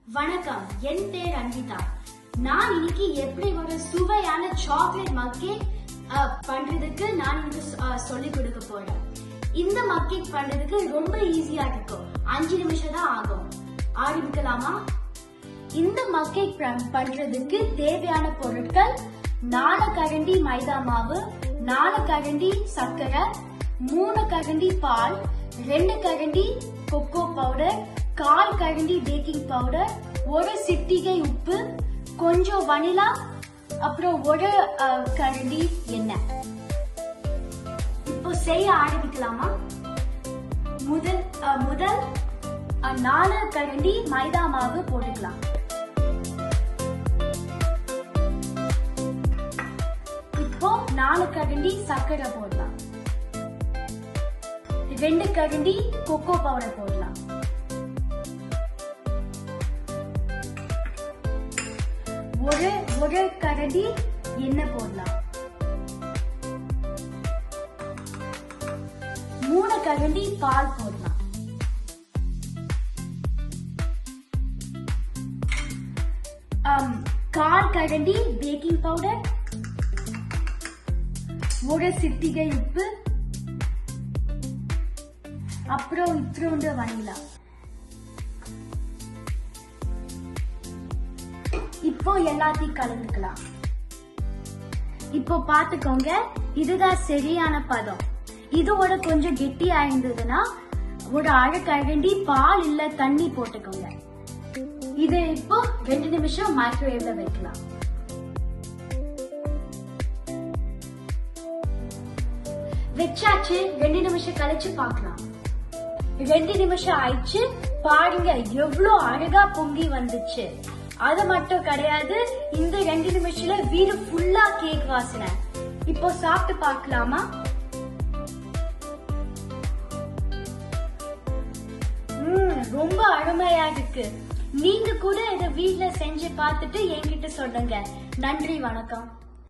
வணக்கம், என் பேர் அன்விதா. நான் இன்னைக்கு எப்படி ஒரு சுவையான சாக்லேட் மக் கேக் பண்றதுக்கு நான் இன்னைக்கு சொல்லிக் கொடுக்க போறேன். இந்த மக் கேக் பண்றதுக்கு ரொம்ப ஈஸியா இருக்கும். 5 நிமிஷம் தான் ஆகும். ஆரம்பிக்கலாமா? இந்த மக் கேக் பண்றதுக்கு தேவையான பொருட்கள் 4 கரண்டி மைதா மாவு, 4 கரண்டி சர்க்கரை, 3 கரண்டி பால், 2 கரண்டி கொக்கோ பவுடர், 1/4 கரண்டி பேக்கிங் பவுடர், 1 சிட்டிகை உப்பு, கொஞ்சம் வனிலா, அப்புறம் 1 கரண்டி எண்ணெய். இப்போ செய்ய ஆரம்பிக்கலாமா? முதல் 4 கரண்டி மைதா மாவு போட்டுக்கலாம். இப்போ 4 கரண்டி சர்க்கரை போடலாம். 2 கரண்டி கொக்கோ பவுடர் போடலாம். 1 கரண்டி எண்ணெய் போடலாம். 3 கரண்டி பால் போடலாம். 1/4 கரண்டி பேக்கிங் பவுடர், 1 சிட்டிகை உப்பு, அப்புறம் இத்திரோண்டு வனிலா. இப்போ எல்லாத்தையும் கலந்துக்கலாம். இப்போ பாத்துக்கோங்க, இதுதான் சரியான பதம். இதோட கொஞ்சம் கெட்டியா இருந்ததுன்னா 1/2 கரண்டி பால் இல்ல தண்ணி போட்டுக்கோங்க. இது இப்போ 2 நிமிஷம் மைக்ரோவேவ்ல வைக்கலாம். வச்சாச்சு. 2 நிமிஷம் கழிச்சு பார்க்கலாம். 2 நிமிஷம் ஆயிடுச்சு. பாருங்க எவ்வளவு அழகா பொங்கி வந்துச்சு. அது மட்டும் கிடையாது, இந்த 2 நிமிஷத்துல வீடு ஃபுல்லா கேக் வாசனை. இப்போ சாப்பிட்டு பார்க்கலாமா? ரொம்ப அருமையா இருக்கு. நீங்க கூட இதை வீட்ல செஞ்சு பார்த்துட்டு என்கிட்ட சொல்லுங்க. நன்றி, வணக்கம்.